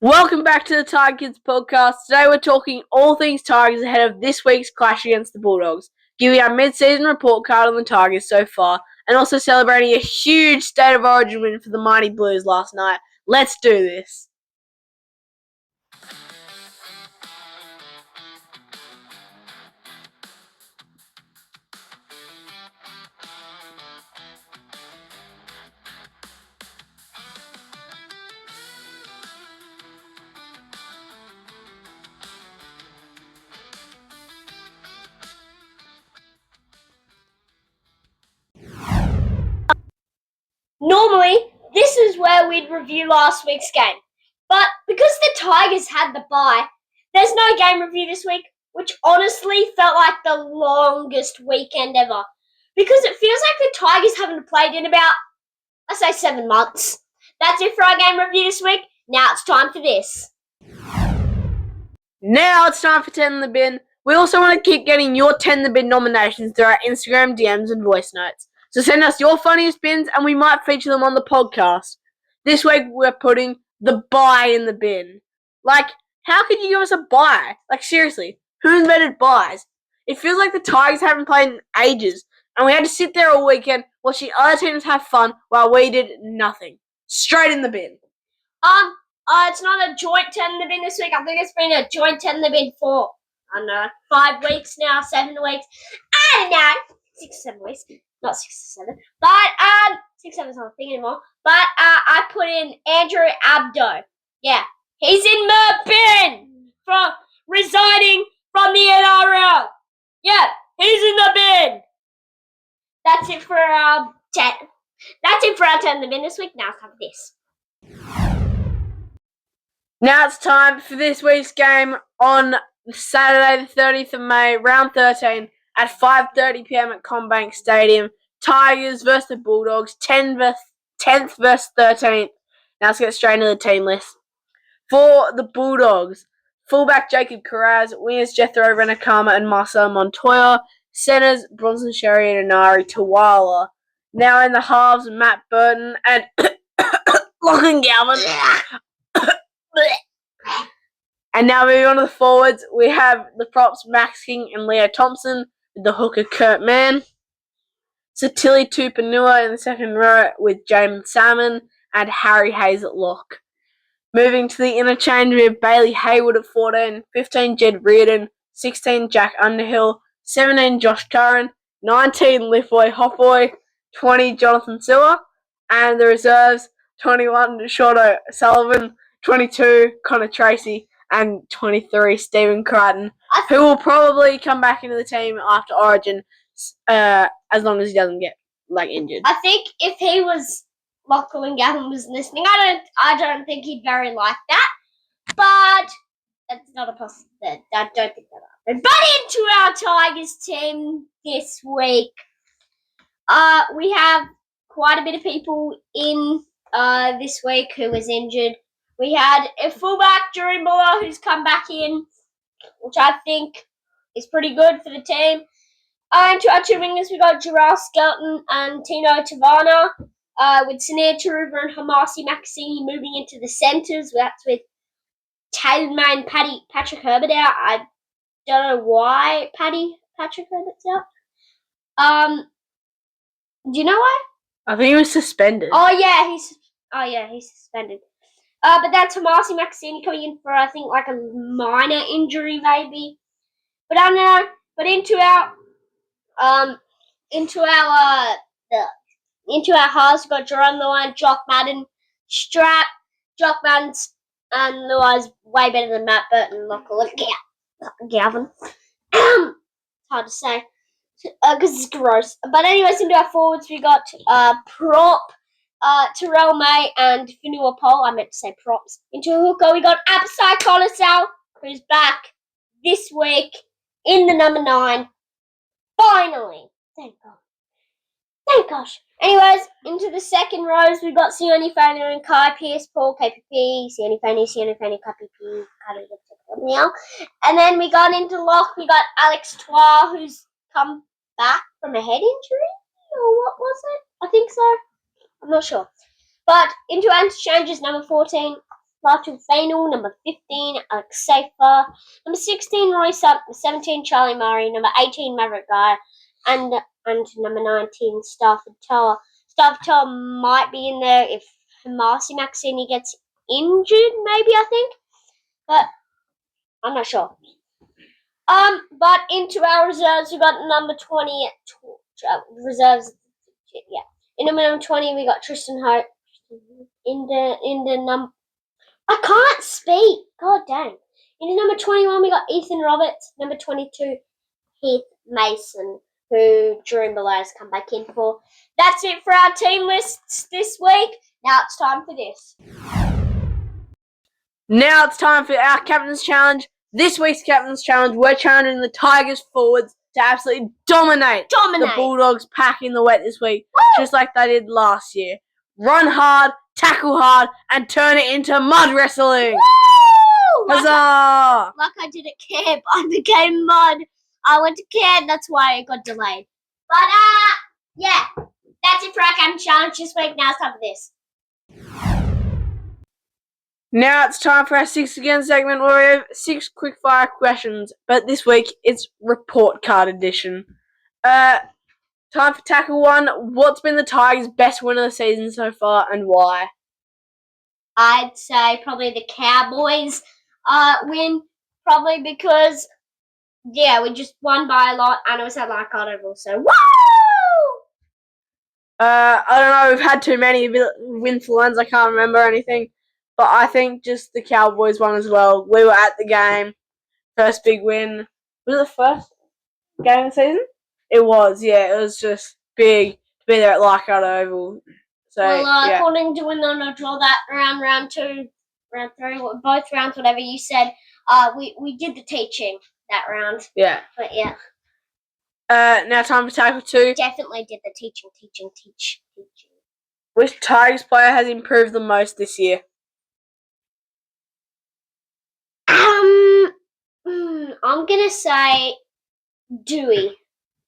Welcome back to the Tiger Kids podcast. Today we're talking all things Tigers ahead of this week's clash against the Bulldogs, giving our mid-season report card on the Tigers so far, and also celebrating a huge State of Origin win for the mighty Blues last night. Let's do this. Normally, this is where we'd review last week's game. But because the Tigers had the bye, there's no game review this week, which honestly felt like the longest weekend ever. Because it feels like the Tigers haven't played in about, 7 months. That's it for our game review this week. Now it's time for this. Now it's time for 10 in the bin. We also want to keep getting your 10 in the bin nominations through our Instagram DMs and voice notes. So send us your funniest bins and we might feature them on the podcast. This week we're putting the bye in the bin. Like, how could you give us a bye? Like, seriously, who invented buys? It feels like the Tigers haven't played in ages, and we had to sit there all weekend watching other teams have fun while we did nothing. Straight in the bin. It's not a joint 10 in the bin this week. I think it's been a joint 10 in the bin for, 5 weeks now, 7 weeks. I don't know. 6 or 7 weeks. Not 6 or 7. But, 6, 7 is not a thing anymore. But, I put in Andrew Abdo. Yeah. He's in the bin for resigning from the NRL. Yeah. He's in the bin. That's it for, 10. That's it for our 10 in the bin this week. Now it's time for this. Now it's time for this week's game on Saturday the 30th of May, round 13, at 5:30pm at CommBank Stadium. Tigers versus the Bulldogs, 10th versus 13th. Now let's get straight into the team list. For the Bulldogs, fullback Jacob Carraz, wingers Jethro Renakama and Marcel Montoya, centers Bronson Sherry and Anari Tawala. Now in the halves, Matt Burton and Lachlan Galvin. And now moving on to the forwards, we have the props Max King and Leo Thompson, with the hooker Kurt Mann. Satili Tupanua in the second row with James Salmon and Harry Hayes at lock. Moving to the interchange, we have Bailey Hayward at 14, 15 Jed Reardon, 16 Jack Underhill, 17 Josh Curran, 19 Lifboy Hopboy, 20 Jonathan Siller, and the reserves 21 Sean O'Sullivan, 22 Connor Tracy, and 23 Stephen Crichton, who will probably come back into the team after Origin, as long as he doesn't get injured. I think if he was Lachlan Galvin was listening, I don't think he'd very like that. But that's not a possibility. I don't think that happened. But into our Tigers team this week, we have quite a bit of people in this week who was injured. We had a fullback, Jerry Muller, who's come back in, which I think is pretty good for the team. And to our two wingers, we got Jarrell Skelton and Tino Tavana, with Sinead Taruva and Hamasi Maxini moving into the centres. That's with Taylor May and Patrick Herbert out. I don't know why Patrick Herbert's out. Do you know why? I think he was suspended. Oh yeah, he's suspended. But that's Hamasi Maxini coming in for, I think, like a minor injury maybe. But I don't know. But into our halves, we've got Jerome Lewin, Jock Madden, Strap. Jock Madden's and Lewin's way better than Matt Burton and Lachlan Galvin. It's hard to say because it's gross. But anyways, into our forwards, we got prop Terrell May and Finua Pole. I meant to say props. Into a hooker, we got Apsai Colasal, who's back this week in the number 9. Finally. Thank God. Thank gosh. Anyways, into the second rows, we've got Sione Fainu and Kai Pierce, Paul KPP, Sione Fainu, Kai PP, now. And then we got into lock, we got Alex Twa, who's come back from a head injury, or what was it? I think so. I'm not sure. But into interchanges, number 14, Martin Fainall. Number 15, Alex Safer. Number 16, Royce Up. Number 17, Charlie Murray. Number 18, Maverick Guy. And number 19, Stafford Tower. Stafford Tower might be in there if Marcy Maxini gets injured, maybe, I think. But I'm not sure. But into our reserves, we got number 20 reserves. Yeah. In number 20, we got Tristan Hope. In the number, I can't speak. God dang. In the number 21, we got Ethan Roberts. Number 22, Heath Mason, who Drew Below has come back in for. That's it for our team lists this week. Now it's time for this. Now it's time for our Captain's Challenge. This week's Captain's Challenge, we're challenging the Tigers forwards to absolutely dominate the Bulldogs pack in the wet this week, just like they did last year. Run hard, tackle hard, and turn it into mud wrestling. Woo! Huzzah! Like I did at camp, I became mud. I went to camp, that's why it got delayed. But, yeah, that's it for our Captain's Challenge this week. Now it's time for this. Now it's time for our 6 Again segment where we have 6 quick-fire questions, but this week it's report card edition. Time for tackle 1. What's been the Tigers' best win of the season so far and why? I'd say probably the Cowboys win, probably because, yeah, we just won by a lot and it was at Leichhardt Oval, so woo! I don't know, we've had too many win-for-ones, I can't remember anything. But I think just the Cowboys won as well. We were at the game. First big win. Was it the first game of the season? It was, yeah. It was just big to be there at Leichhardt Oval. So, yeah. According to win on a draw that round 2, round 3, both rounds, whatever you said, we did the teaching that round. Yeah. But, yeah. Now time for tackle 2. Definitely did the teaching. Which Tigers player has improved the most this year? I'm gonna say Dewey,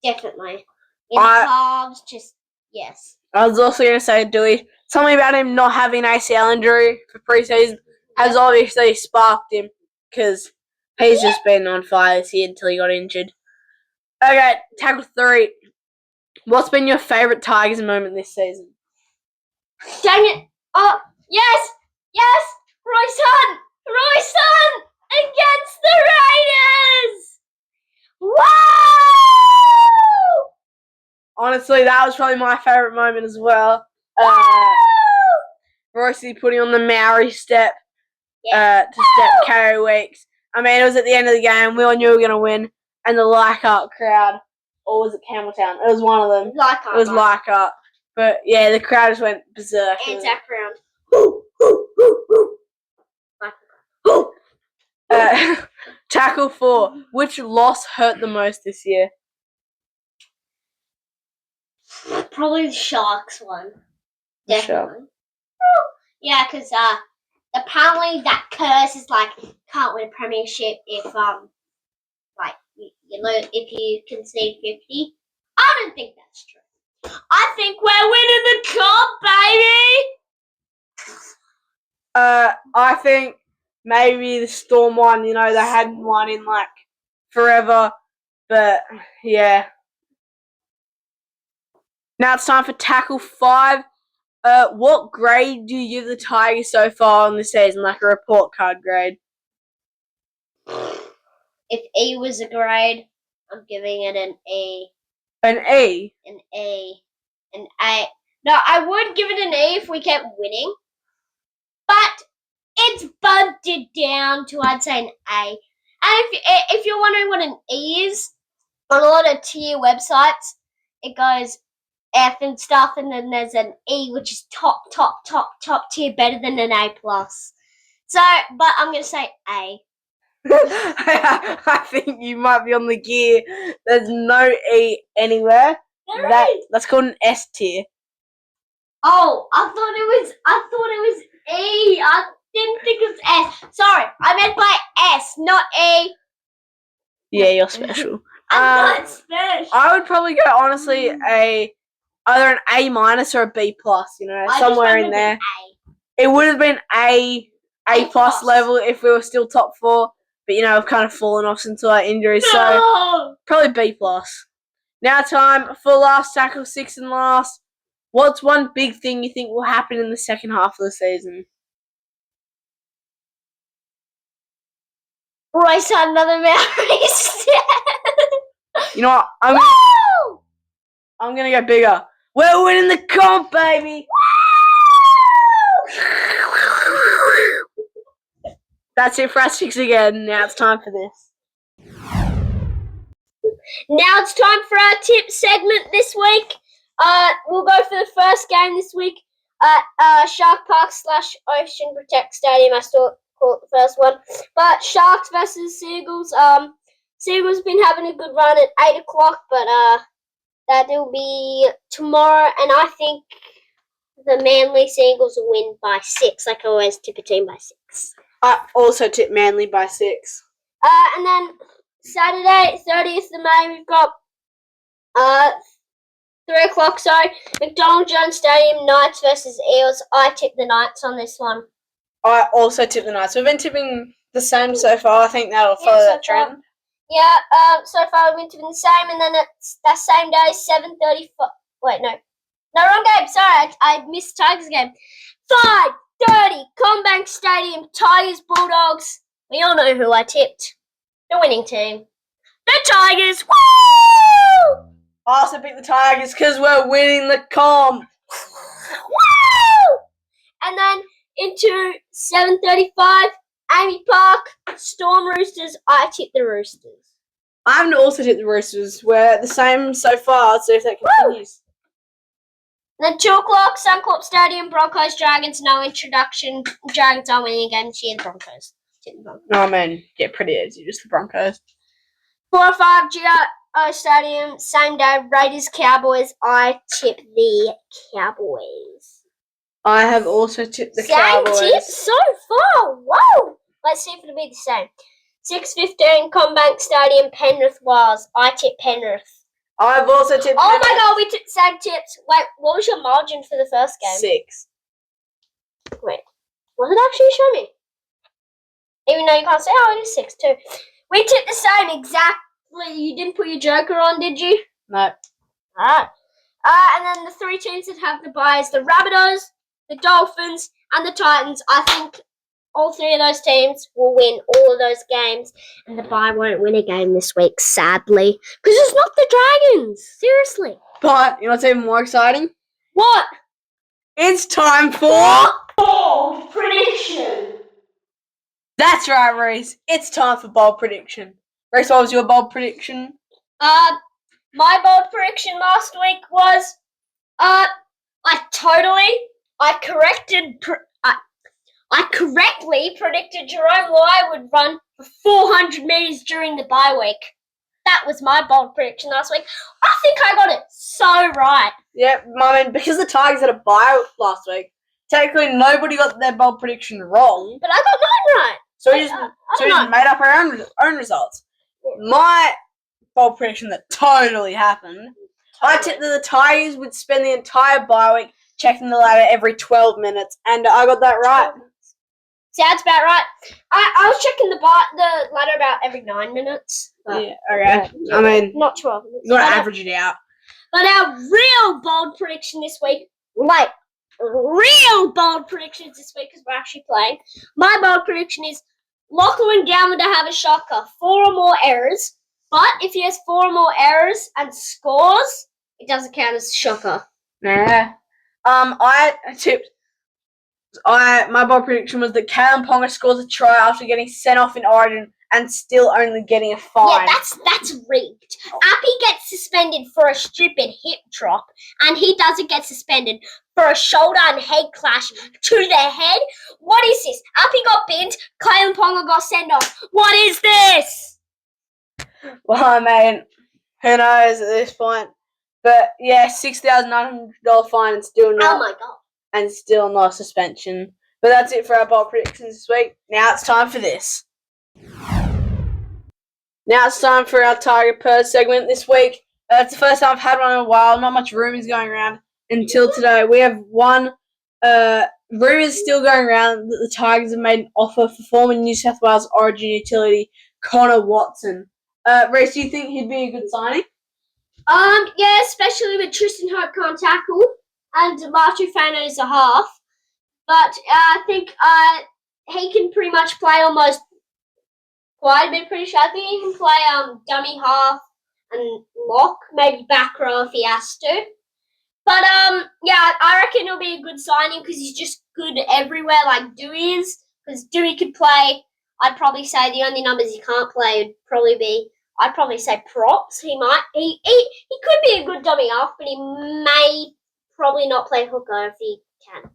definitely. In the halves, just yes. I was also gonna say Dewey. Something about him not having ACL injury for preseason has obviously sparked him because he's just been on fire this year until he got injured. Okay, tackle 3. What's been your favourite Tigers moment this season? Dang it! Oh, yes! Royce Hunt against the Raiders! Wow! Honestly, that was probably my favourite moment as well. Royce putting on the Maori step to step Carey Weeks. I mean, it was at the end of the game. We all knew we were going to win. And the Leichhardt crowd, or was it Campbelltown? It was one of them. Leichhardt. It was Leichhardt. But, yeah, the crowd just went berserk. And Zach Brown. Tackle 4. Which loss hurt the most this year? Probably the Sharks one. Definitely. Yeah, because apparently that curse is like can't win a premiership if you lose if you concede 50. I don't think that's true. I think we're winning the cup, baby. I think maybe the Storm one. You know, they hadn't won in like forever, but yeah. Now it's time for tackle 5. What grade do you give the Tigers so far on the season, like a report card grade? If E was a grade, I'm giving it an A. An E? An A. An A. No, I would give it an A if we kept winning. But it's bumped it down to, I'd say, an A. And if you're wondering what an E is, on a lot of tier websites, it goes F and stuff, and then there's an E, which is top tier, better than an A+. So, but I'm going to say A. I think you might be on the gear. There's no E anywhere. That's called an S tier. Oh, I thought it was E. I didn't think it was S. Sorry, I meant by S, not A. Yeah, you're special. I'm not special. I would probably go honestly either an A- or a B+. You know, somewhere in there. It would have been A A plus A+. level if we were still top 4. But, we've kind of fallen off since our injuries, so No! probably B plus. Now time for last tackle, 6th and last. What's one big thing you think will happen in the second half of the season? Royce had another mount race. You know what? I'm gonna go bigger. We're winning the comp, baby. That's it for our 6 again. Now it's time for this. Now it's time for our tip segment this week. We'll go for the first game this week at Shark Park / Ocean Protect Stadium. I still call it the first one. But Sharks versus Seagulls. Seagulls been having a good run at 8 o'clock, but that'll be tomorrow. And I think the Manly Seagulls will win by 6. Like I always tip a team by 6. I also tip Manly by 6. And then Saturday, 30th of May, we've got 3 o'clock, McDonald Jones Stadium, Knights versus Eels. I tip the Knights on this one. I also tip the Knights. We've been tipping the same so far. I think that'll follow that trend. Yeah, so far we've been tipping the same, and then it's that same day, 7:35. Wait, no, wrong game. Sorry, I missed Tigers game. 5:30, Combank Stadium, Tigers Bulldogs. We all know who I tipped. The winning team, the Tigers. Woo! I also picked the Tigers because we're winning the comp. Woo! And then into 7:35, Amy Park, Storm Roosters. I tip the Roosters. I'm also tipped the Roosters. We're the same so far. So if that continues. Then 2 o'clock, Suncorp Stadium, Broncos Dragons. No introduction. Dragons are winning again this year. The Broncos. No, man, get pretty easy. Just the Broncos. 4 or 5, GO Stadium, same day, Raiders Cowboys. I tip the Cowboys. I have also tipped the same Cowboys. Same tip so far. Whoa! Let's see if it'll be the same. 6:15, Combank Stadium, Penrith Wales. I tip Penrith. I've also tipped Oh Penrith. my god, we tipped the same tips. Wait, what was your margin for the first game? 6. Wait, what did it actually show me? Even though you can't say, it is 6 too. We tipped the same exactly. You didn't put your joker on, did you? No. Alright. And then the 3 teams that have the bye is the Rabbitohs, the Dolphins, and the Titans. I think all 3 of those teams will win all of those games, and the bye won't win a game this week, sadly. Because it's not the Dragons. Seriously. But, you know what's even more exciting? What? It's time for... Bold prediction. That's right, Reese. It's time for bold prediction. Reese, what was your bold prediction? My bold prediction last week was, I correctly predicted Jerome Lai would run for 400 metres during the bye week. That was my bold prediction last week. I think I got it so right. Yeah, I mean, because the Tigers had a bye last week, technically nobody got their bold prediction wrong. But I got mine right. So we just made up our own results. Yeah. My bold prediction that totally happened, I tipped that the Tigers would spend the entire bye week checking the ladder every 12 minutes, and I got that right. Sounds about right. I was checking the ladder about every 9 minutes. Yeah, okay. I mean, not 12 minutes. You got to average it out. But our real bold prediction this week, real bold predictions this week, because we're actually playing. My bold prediction is Lachlan Gowman to have a shocker, 4 or more errors. But if he has 4 or more errors and scores, it doesn't count as a shocker. Nah. My bold prediction was that Callum Ponga scores a try after getting sent off in Origin and still only getting a fine. Yeah, that's rigged. Appy gets suspended for a stupid hip drop, and he doesn't get suspended for a shoulder and head clash to the head. What is this? Appy got binned, Callum Ponga got sent off. What is this? Well, I mean, who knows at this point? But yeah, $6,900 fine and still not. Oh my god. And still not a suspension. But that's it for our bold predictions this week. Now it's time for this. Now it's time for our Tiger Purse segment this week. It's the first time I've had one in a while. Not much rumours going around until today. We have one rumours still going around that the Tigers have made an offer for former New South Wales Origin utility Connor Watson. Reece, do you think he'd be a good signing? Yeah, especially with Tristan Hope can't tackle and Martu is a half. But I think he can pretty much play almost quite a bit. Pretty sure. I think he can play dummy half and lock, maybe back row if he has to. But yeah, I reckon it'll be a good signing because he's just good everywhere, like Dewey is. Because Dewey could play. I'd probably say the only numbers he can't play would probably be. I'd probably say props. He could be a good dummy half, but he may probably not play hooker if he can.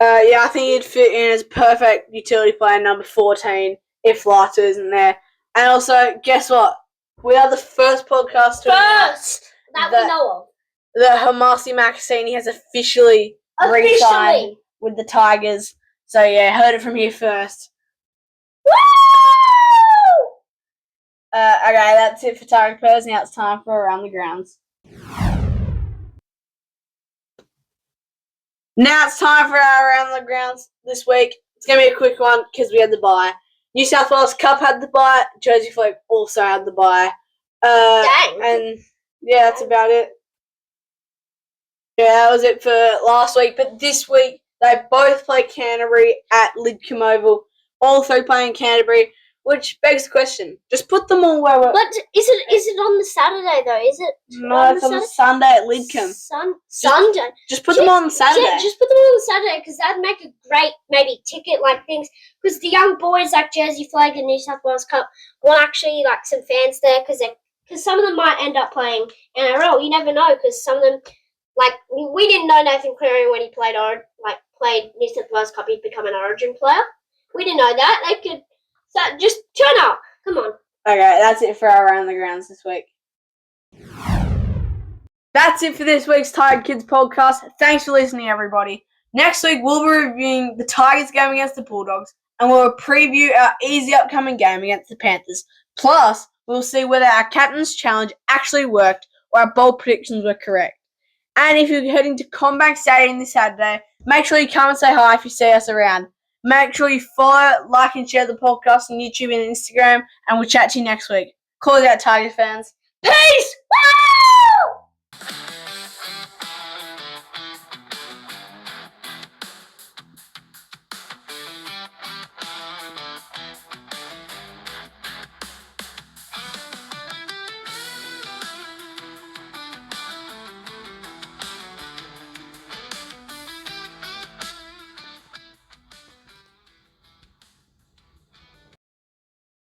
Yeah, I think he'd fit in as perfect utility player number 14 if Lata isn't there. And also, guess what? We are the first podcast to announce that we know of. That Hamasi Makasini has officially re-signed with the Tigers. So yeah, heard it from here first. Woo! Okay, that's it for Tiger Pairs. Now it's time for Around the Grounds. Now it's time for our Around the Grounds this week. It's going to be a quick one because we had the bye. New South Wales Cup had the bye. Jersey Flag also had the bye. Dang. And yeah, that's about it. Yeah, that was it for last week. But this week, they both play Canterbury at Lidcombe Oval. All three playing Canterbury, which begs the question. Just put them all where we're... But is it on the Saturday, though? Is it? No, it's on the Sunday at Lidcombe. Sunday. Just put them on Saturday. Yeah, just put them on Saturday because that'd make a great maybe ticket like things. Because the young boys like Jersey Flag and New South Wales Cup want actually like some fans there because some of them might end up playing NRL. You never know because some of them like we didn't know Nathan Cleary when he played New South Wales Cup he'd become an Origin player. We didn't know that. They could just turn up. Come on. Okay, that's it for our Around the Grounds this week. That's it for this week's Tiger Kids podcast. Thanks for listening, everybody. Next week, we'll be reviewing the Tigers game against the Bulldogs, and we'll preview our easy upcoming game against the Panthers. Plus, we'll see whether our captain's challenge actually worked or our bold predictions were correct. And if you're heading to Combank Stadium this Saturday, make sure you come and say hi if you see us around. Make sure you follow, like, and share the podcast on YouTube and Instagram, and we'll chat to you next week. Call it out, Tigers fans. Peace!